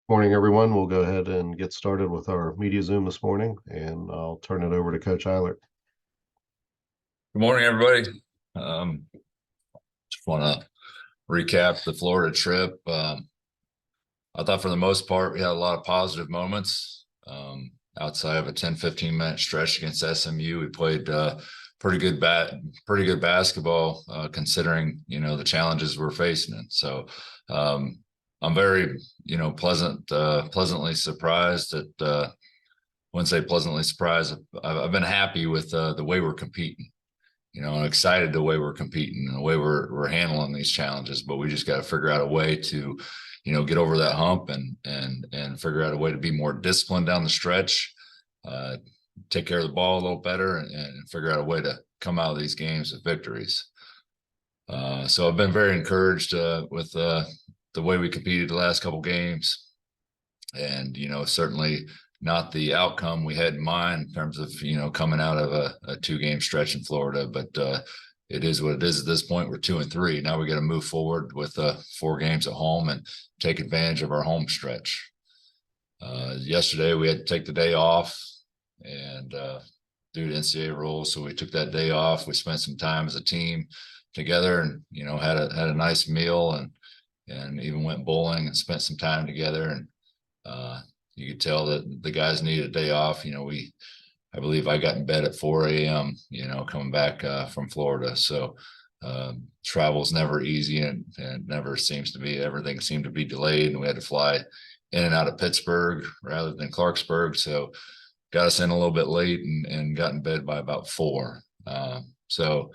Morning, everyone. We'll go ahead and get started with our media Zoom this morning, and I'll turn it over to Coach Eilert. Good morning, everybody. Just want to recap the Florida trip. I thought for the most part, we had a lot of positive moments. Outside of a 10-15 minute stretch against SMU, we played pretty good basketball, considering, the challenges we're facing. And so I'm very, pleasantly surprised at, I wouldn't say pleasantly surprised. I've been happy with the way we're competing. I'm excited the way we're competing and the way we're handling these challenges, but we just got to figure out a way to, get over that hump and figure out a way to be more disciplined down the stretch, take care of the ball a little better and figure out a way to come out of these games with victories. So I've been very encouraged with the way we competed the last couple games, and, certainly not the outcome we had in mind in terms of, coming out of a 2-game stretch in Florida, but it is what it is at this point. We're 2-3. Now we got to move forward with 4 games at home and take advantage of our home stretch. Yesterday we had to take the day off and due to NCAA rules. So we took that day off. We spent some time as a team together and, had a nice meal and even went bowling and spent some time together. And you could tell that the guys needed a day off. I believe I got in bed at 4 a.m., coming back from Florida. So travel's never easy, and it never seems to be. Everything seemed to be delayed, and we had to fly in and out of Pittsburgh rather than Clarksburg. So got us in a little bit late and got in bed by about 4. So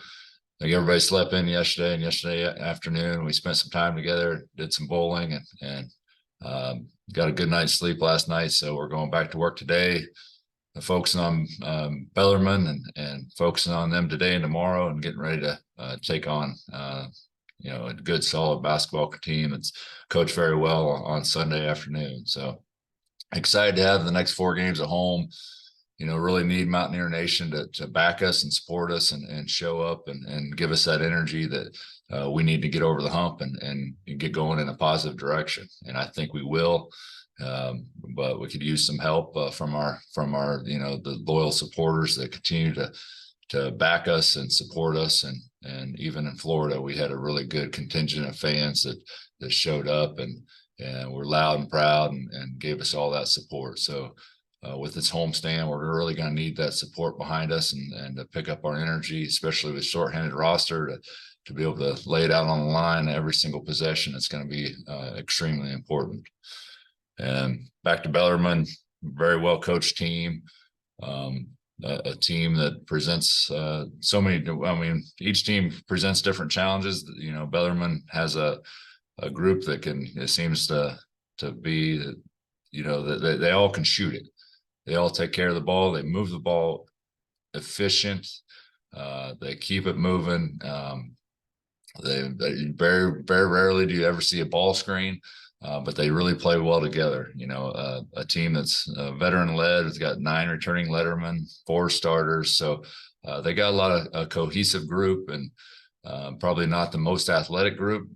I think everybody slept in yesterday, and yesterday afternoon we spent some time together, did some bowling, and got a good night's sleep last night. So we're going back to work today, focusing on Bellarmine and focusing on them today and tomorrow, and getting ready to take on a good solid basketball team that's coached very well on Sunday afternoon. So excited to have the next 4 games at home. Really need Mountaineer Nation to back us and support us and show up and give us that energy that we need to get over the hump and get going in a positive direction. And I think we will, but we could use some help from our the loyal supporters that continue to back us and support us. And even in Florida, we had a really good contingent of fans that showed up and were loud and proud and gave us all that support. So with this homestand, we're really going to need that support behind us and to pick up our energy, especially with shorthanded roster, to be able to lay it out on the line every single possession. It's going to be extremely important. And back to Bellarmine, very well coached team, a team that presents so many. I mean, each team presents different challenges. Bellarmine has a group that it seems to be that they all can shoot it. They all take care of the ball. They move the ball efficient. They keep it moving. They very, very rarely do you ever see a ball screen, but they really play well together. A team that's veteran led. It's got 9 returning lettermen, 4 starters. So they got a lot of a cohesive group, and probably not the most athletic group,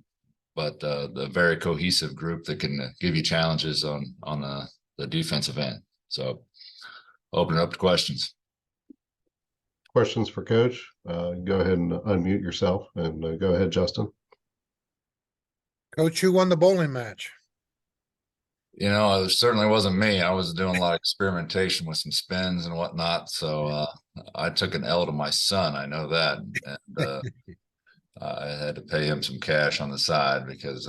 but the very cohesive group that can give you challenges on the defensive end. So open it up to questions. Questions for Coach? Go ahead and unmute yourself and go ahead, Justin. Coach, who won the bowling match? It certainly wasn't me. I was doing a lot of experimentation with some spins and whatnot. So I took an L to my son. I know that. And I had to pay him some cash on the side because,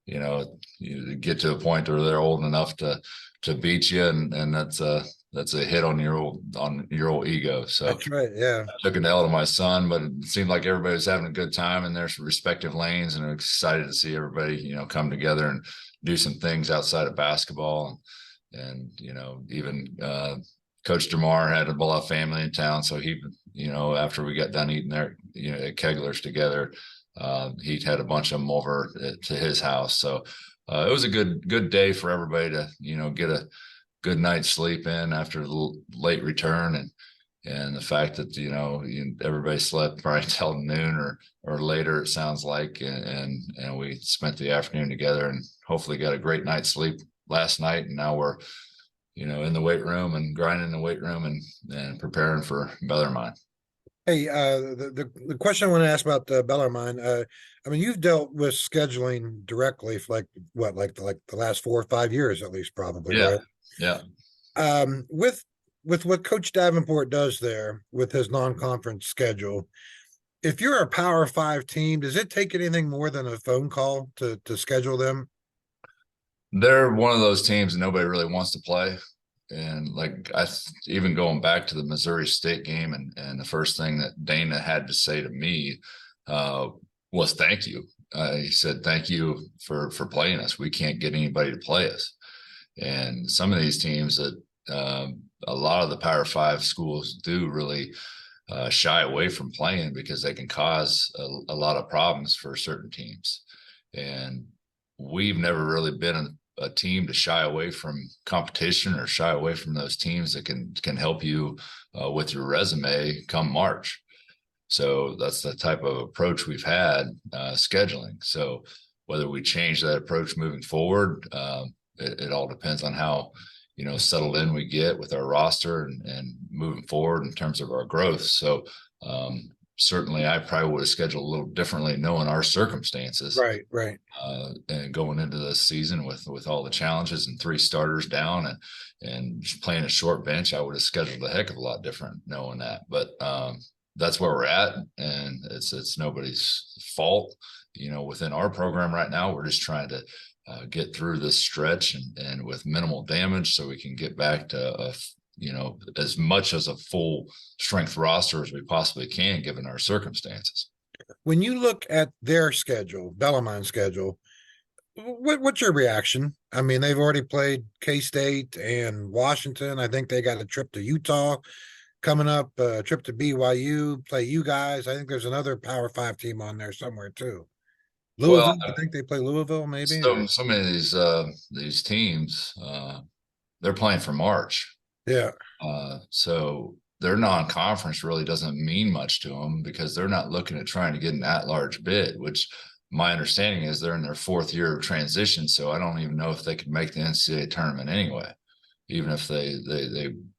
you get to a point where they're old enough to beat you. And that's a hit on your old ego. So that's right. Yeah. I took an L to my son, but it seemed like everybody was having a good time in their respective lanes, and I'm excited to see everybody, come together and do some things outside of basketball. And even Coach DeMar had a lot of family in town. So he, after we got done eating there, at Kegler's together, he had a bunch of them over to his house. So it was a good day for everybody to, get a good night's sleep in after the late return, and the fact that everybody slept probably till noon or later, it sounds like, and we spent the afternoon together and hopefully got a great night's sleep last night, and now we're, in the weight room and grinding in the weight room and preparing for Bellarmine. Hey, the question I want to ask about Bellarmine, I mean, you've dealt with scheduling directly for the last 4 or 5 years at least, probably, Yeah. right? Yeah. With what Coach Davenport does there with his non-conference schedule, if you're a Power Five team, does it take anything more than a phone call to schedule them? They're one of those teams that nobody really wants to play. And even going back to the Missouri State game, and the first thing that Dana had to say to me was thank you. He said, thank you for playing us. We can't get anybody to play us. And some of these teams that a lot of the Power Five schools do really shy away from playing because they can cause a lot of problems for certain teams. And we've never really been a team to shy away from competition or shy away from those teams that can help you with your resume come March. So that's the type of approach we've had scheduling. So whether we change that approach moving forward, it all depends on how settled in we get with our roster and moving forward in terms of our growth. So certainly I probably would have scheduled a little differently knowing our circumstances. Right. And going into this season with all the challenges and 3 starters down and playing a short bench, I would have scheduled a heck of a lot different knowing that. But that's where we're at, and it's nobody's fault. Within our program right now, we're just trying to get through this stretch and with minimal damage so we can get back to as much as a full strength roster as we possibly can given our circumstances. When you look at their schedule, Bellarmine's schedule, what's your reaction? I mean, they've already played K-State and Washington. I think they got a trip to Utah coming up, a trip to BYU, play you guys. I think there's another Power Five team on there somewhere too. Well, Louisville, I think they play Louisville, maybe. so many of these teams, they're playing for March. Yeah. So their non-conference really doesn't mean much to them because they're not looking at trying to get an at-large bid, which my understanding is they're in their 4th year of transition. So I don't even know if they could make the NCAA tournament anyway, even if they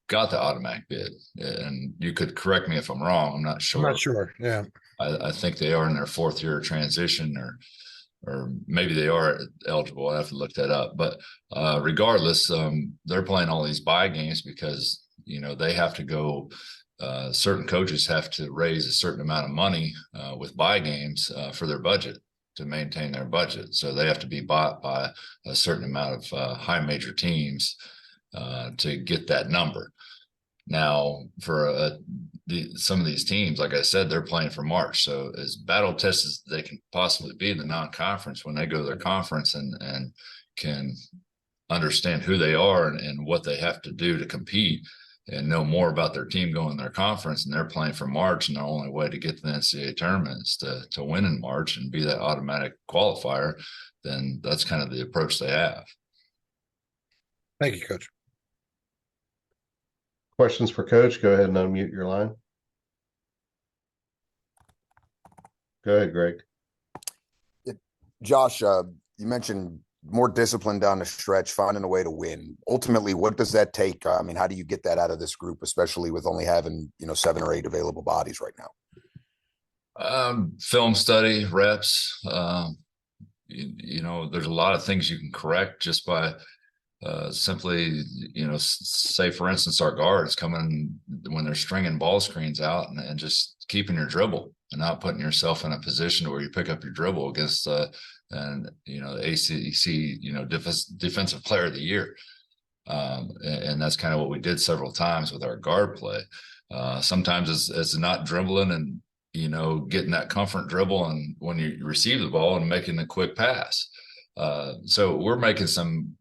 got the automatic bid. And you could correct me if I'm wrong. I'm not sure. I'm not sure. Yeah. I think they are in their 4th year of transition, or maybe they are eligible. I have to look that up. But regardless, they're playing all these bye games because they have to go. Certain coaches have to raise a certain amount of money with bye games for their budget to maintain their budget. So they have to be bought by a certain amount of high major teams to get that number. Now, for some of these teams, like I said, they're playing for March. So as battle tested as they can possibly be in the non-conference, when they go to their conference and can understand who they are and what they have to do to compete and know more about their team going to their conference, and they're playing for March, and the only way to get to the NCAA tournament is to win in March and be that automatic qualifier, then that's kind of the approach they have. Thank you, Coach. Questions for Coach? Go ahead and unmute your line. Go ahead, Greg. Josh, you mentioned more discipline down the stretch, finding a way to win. Ultimately, what does that take? I mean, how do you get that out of this group, especially with only having 7 or 8 available bodies right now? Film study, reps. There's a lot of things you can correct just by simply, say for instance, our guards coming when they're stringing ball screens out and just keeping your dribble and not putting yourself in a position where you pick up your dribble against the ACC, defensive player of the year. And that's kind of what we did several times with our guard play. Sometimes it's not dribbling and, getting that comfort dribble and when you receive the ball and making a quick pass. So we're making some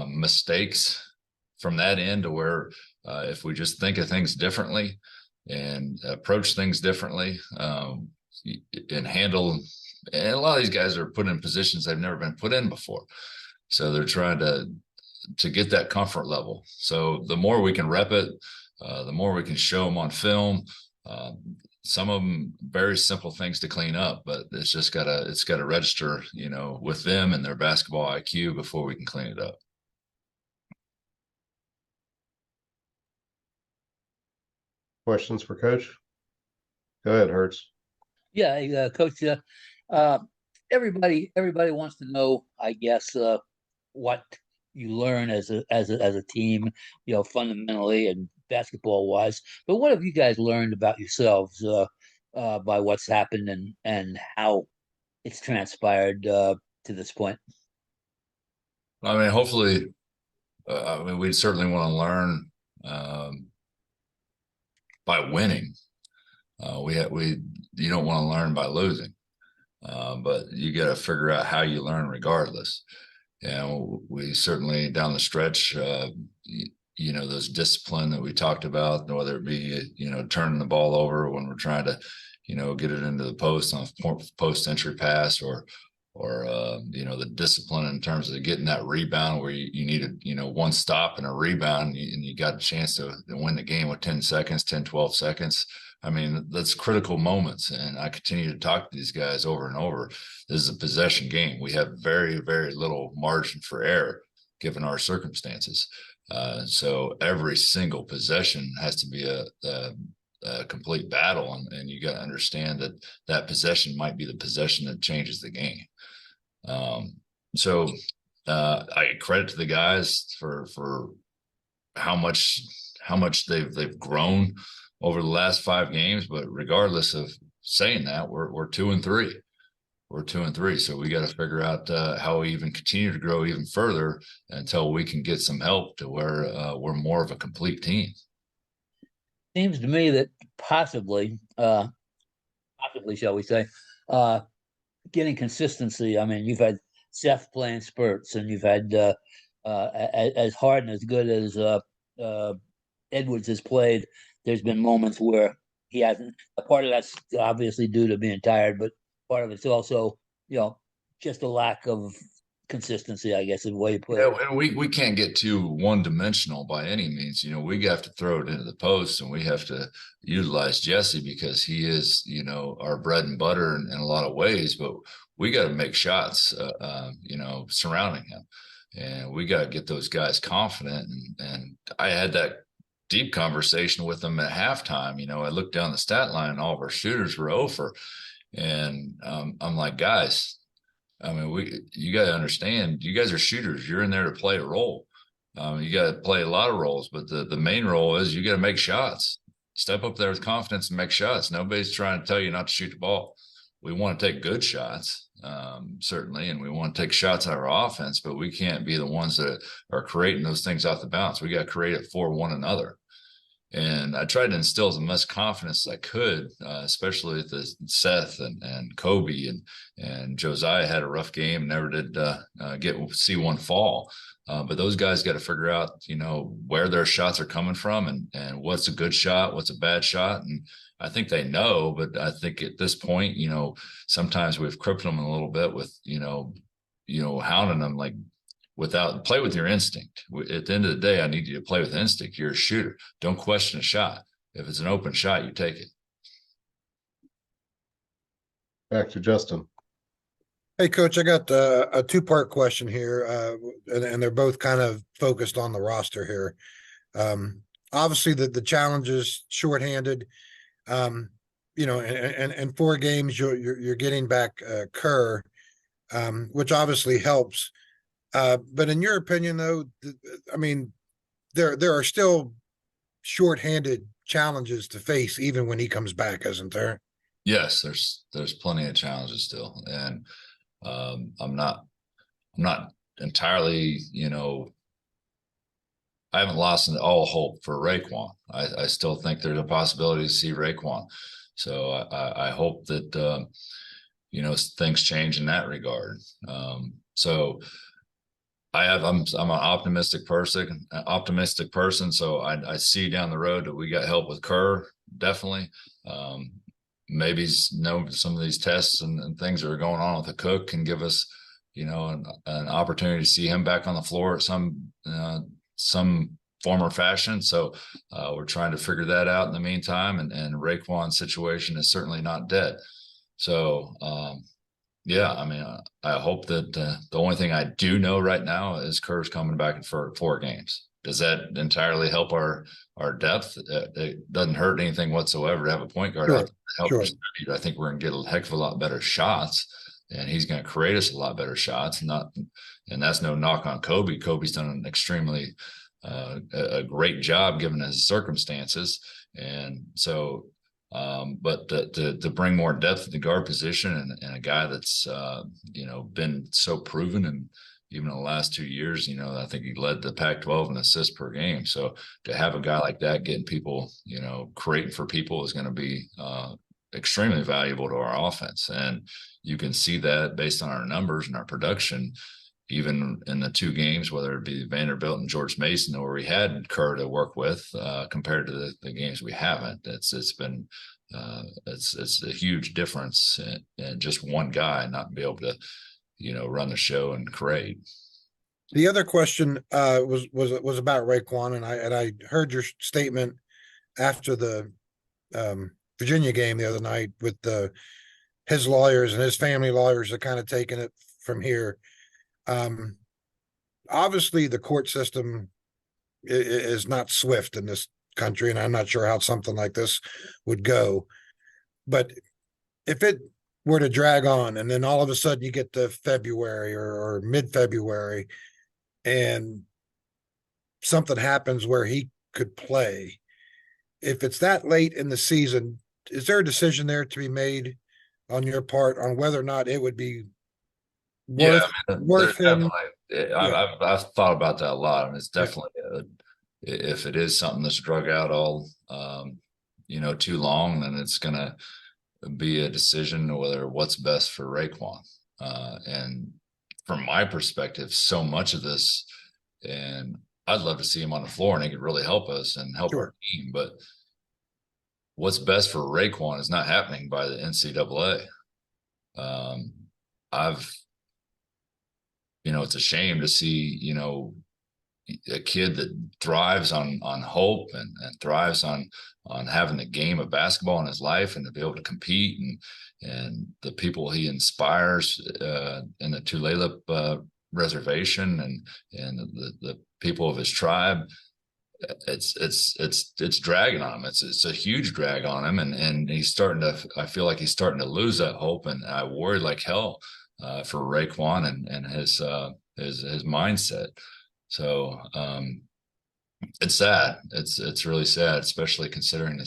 mistakes from that end to where if we just think of things differently and approach things differently and handle, and a lot of these guys are put in positions they've never been put in before. So they're trying to get that comfort level. So the more we can rep it, the more we can show them on film. Some of them very simple things to clean up, but it's got to register, with them and their basketball IQ before we can clean it up. Questions for Coach? Go ahead, Hertz. Yeah, Coach. Uh, everybody wants to know, I guess, what you learn as a team, fundamentally and basketball wise. But what have you guys learned about yourselves by what's happened and how it's transpired to this point? I mean, hopefully, we certainly want to learn by winning. You don't want to learn by losing, but you got to figure out how you learn regardless. And we certainly down the stretch, those discipline that we talked about, whether it be, turning the ball over when we're trying to, get it into the post on a post entry pass or the discipline in terms of getting that rebound where you needed, one stop and a rebound and you got a chance to win the game with 10 seconds, 10, 12 seconds. I mean, that's critical moments. And I continue to talk to these guys over and over. This is a possession game. We have very, very little margin for error given our circumstances. So every single possession has to be a complete battle. And you got to understand that possession might be the possession that changes the game. I credit to the guys for how much they've grown over the last 5 games, but regardless of saying that, we're 2-3. We're 2-3. So we got to figure out how we even continue to grow even further until we can get some help to where we're more of a complete team. Seems to me that possibly, shall we say, getting consistency. I mean, you've had Seth playing spurts, and you've had as hard and as good as Edwards has played. There's been moments where he hasn't. A part of that's obviously due to being tired, but part of it's also, just a lack of consistency, I guess, is the way you put it. Yeah, we can't get too one-dimensional by any means. We have to throw it into the post, and we have to utilize Jesse because he is, our bread and butter in a lot of ways. But we got to make shots, surrounding him, and we got to get those guys confident. And I had that deep conversation with them at halftime. I looked down the stat line, and all of our shooters were over, and I'm like, guys. I mean, you got to understand, you guys are shooters. You're in there to play a role. You got to play a lot of roles, but the main role is you got to make shots. Step up there with confidence and make shots. Nobody's trying to tell you not to shoot the ball. We want to take good shots, certainly, and we want to take shots out of our offense, but we can't be the ones that are creating those things off the bounce. We got to create it for one another. And I tried to instill as much confidence as I could, especially with Seth and Kobe and Josiah had a rough game, never did see one fall. But those guys got to figure out, where their shots are coming from and what's a good shot, what's a bad shot. And I think they know, but I think at this point, sometimes we've crippled them a little bit with, hounding them like, play with your instinct. At the end of the day, I need you to play with instinct. You're a shooter. Don't question a shot. If it's an open shot, you take it. Back to Justin. Hey, Coach, I got a 2-part question here, and they're both kind of focused on the roster here. Obviously, the challenge is shorthanded. And 4 games, you're getting back Kerr, which obviously helps. But in your opinion, though, I mean, there are still shorthanded challenges to face even when he comes back, isn't there? Yes, there's plenty of challenges still, and I'm not entirely, I haven't lost all hope for Raekwon. I still think there's a possibility to see Raekwon. So I hope that things change in that regard. I'm an optimistic person. So I see down the road that we got help with Kerr, definitely. Maybe some of these tests and things that are going on with the Cook can give us, an opportunity to see him back on the floor at some form or fashion. So we're trying to figure that out in the meantime. And Raekwon's situation is certainly not dead. So yeah, I mean, I hope that the only thing I do know right now is Kerr's coming back in for 4 games. does that entirely help our depth? It doesn't hurt anything whatsoever to have a point guard out Sure, there to help sure. distribute. I think we're going to get a heck of a lot better shots, and he's going to create us a lot better shots. And that's no knock on Kobe. Kobe's done an extremely a great job given his circumstances, and so. But to bring more depth to the guard position and a guy that's been so proven, and even in the last 2 years, I think he led the Pac-12 in assists per game. So to have a guy like that getting people, creating for people is going to be extremely valuable to our offense. And you can see that based on our numbers and our production, even in the 2 games, whether it be Vanderbilt and George Mason, where we had Kerr to work with, compared to the games we haven't. It's been it's a huge difference in just one guy not be able to, run the show and create. The other question was about Raekwon, and I heard your statement after the Virginia game the other night with his lawyers and his family lawyers are kind of taking it from here. Obviously the court system is not swift in this country, and I'm not sure how something like this would go. But if it were to drag on and then all of a sudden you get to February or mid-February and something happens where he could play, if it's that late in the season, is there a decision there to be made on your part on whether or not it would be worth him? I've thought about that a lot, and it's definitely if it is something that's drug out all too long, then it's gonna be a decision whether what's best for Raekwon. And from my perspective, so much of this, and I'd love to see him on the floor and he could really help us and help our team, but what's best for Raekwon is not happening by the NCAA. It's a shame to see, a kid that thrives on hope and thrives on having the game of basketball in his life and to be able to compete and the people he inspires in the Tulalip reservation and the people of his tribe. It's dragging on him. It's a huge drag on him, and I feel like he's starting to lose that hope, and I worry like hell for Raekwon and his mindset. So it's sad. It's really sad, especially considering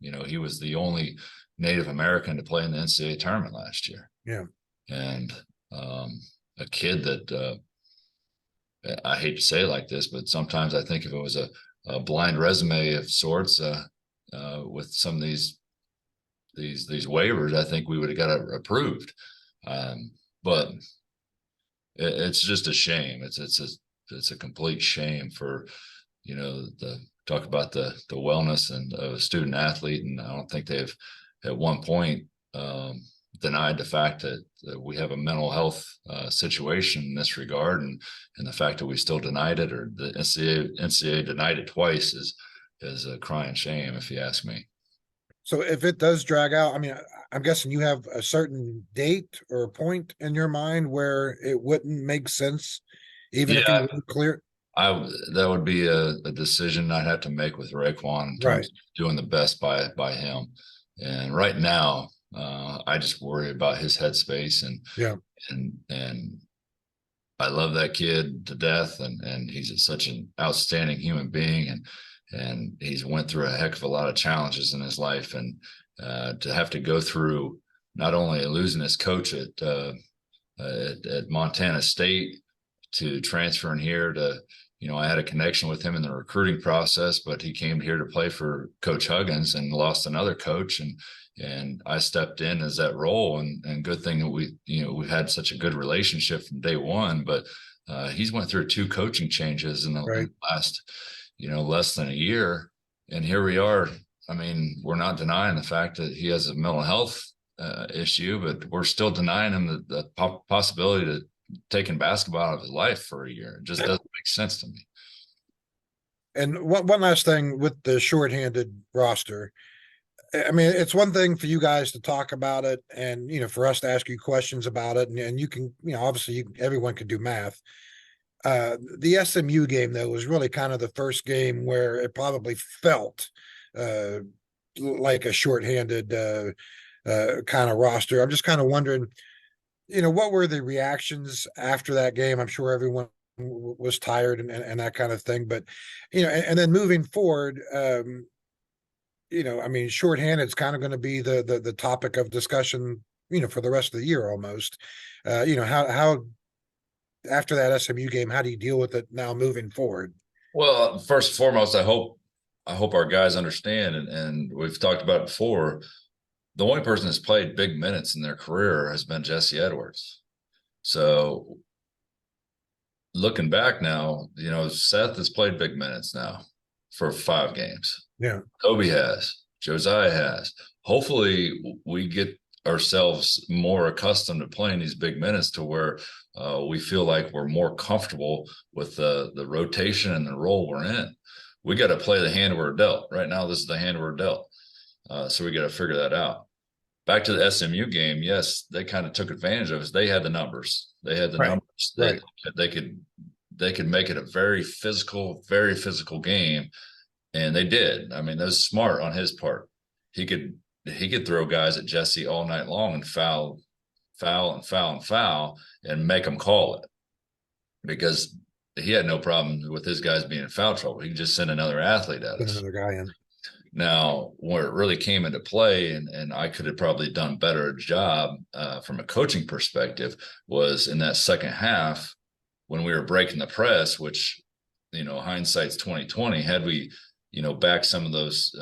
he was the only Native American to play in the NCAA tournament last year. Yeah. And a kid that I hate to say it like this, but sometimes I think if it was a blind resume of sorts with some of these waivers, I think we would have got it approved. But it's just a shame. It's a complete shame for, talk about the wellness and of a student athlete. And I don't think they've at one point denied the fact that we have a mental health situation in this regard, and the fact that we still denied it, or the NCAA denied it twice, is a crying shame, if you ask me. So if it does drag out, I mean, I'm guessing you have a certain date or a point in your mind where it wouldn't make sense, even if you were clear. That would be a decision I'd have to make with Raekwon in terms of doing the best by him. And right now, I just worry about his headspace, and I love that kid to death, and he's such an outstanding human being, and he's went through a heck of a lot of challenges in his life, and to have to go through not only losing his coach at Montana State to transferring here to, I had a connection with him in the recruiting process, but he came here to play for Coach Huggins and lost another coach, and I stepped in as that role, and good thing that we had such a good relationship from day one. But he's went through 2 coaching changes in the last, less than a year, and here we are. I mean, we're not denying the fact that he has a mental health issue, but we're still denying him the possibility to taking basketball out of his life for a year. It just doesn't make sense to me. And one last thing with the shorthanded roster. I mean, it's one thing for you guys to talk about it and, for us to ask you questions about it. And you can, obviously everyone can do math. The SMU game, though, was really kind of the first game where it probably felt uh, like a shorthanded kind of roster. I'm just kind of wondering, what were the reactions after that game? I'm sure everyone was tired and that kind of thing, but and then moving forward, I mean, shorthanded is kind of going to be the topic of discussion, for the rest of the year almost. How after that SMU game, how do you deal with it now moving forward? Well, first and foremost, I hope our guys understand, and we've talked about it before. The only person that's played big minutes in their career has been Jesse Edwards. So looking back now, Seth has played big minutes now for 5 games. Yeah. Kobe has, Josiah has. Hopefully, we get ourselves more accustomed to playing these big minutes to where we feel like we're more comfortable with the rotation and the role we're in. We got to play the hand we're dealt. Right now, this is the hand we're dealt. So we got to figure that out. Back to the SMU game, yes, they kind of took advantage of us. They had the numbers. They had the Right. numbers. Right. They could make it a very physical game, and they did. I mean, that was smart on his part. He could throw guys at Jesse all night long and foul and make them call it, because he had no problem with his guys being in foul trouble. He could just send another athlete at Put us. another guy in. Now, where it really came into play, and I could have probably done better job from a coaching perspective, was in that second half when we were breaking the press, which, hindsight's 2020. Had we, back some of those,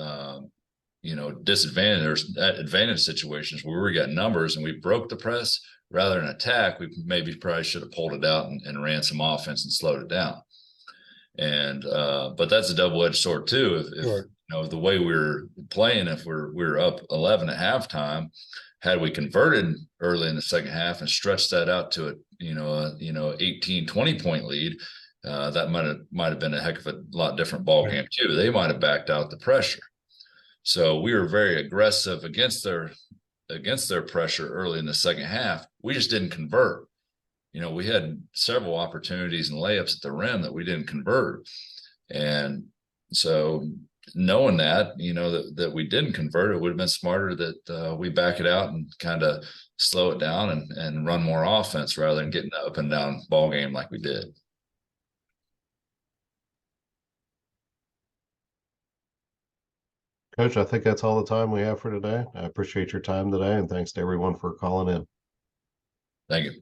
advantage situations where we got numbers and we broke the press rather than attack, we maybe probably should have pulled it out and ran some offense and slowed it down. And but that's a double-edged sword too. If Sure. the way we're playing, if we're up 11 at halftime, had we converted early in the second half and stretched that out to a 18, 20 point lead, that might have been a heck of a lot different ball game too. They might have backed out the pressure. So we were very aggressive against their pressure early in the second half. We just didn't convert. We had several opportunities and layups at the rim that we didn't convert. And so knowing that, that we didn't convert, it would have been smarter that we back it out and kind of slow it down and run more offense rather than getting an up and down ball game like we did. Coach, I think that's all the time we have for today. I appreciate your time today, and thanks to everyone for calling in. Thank you.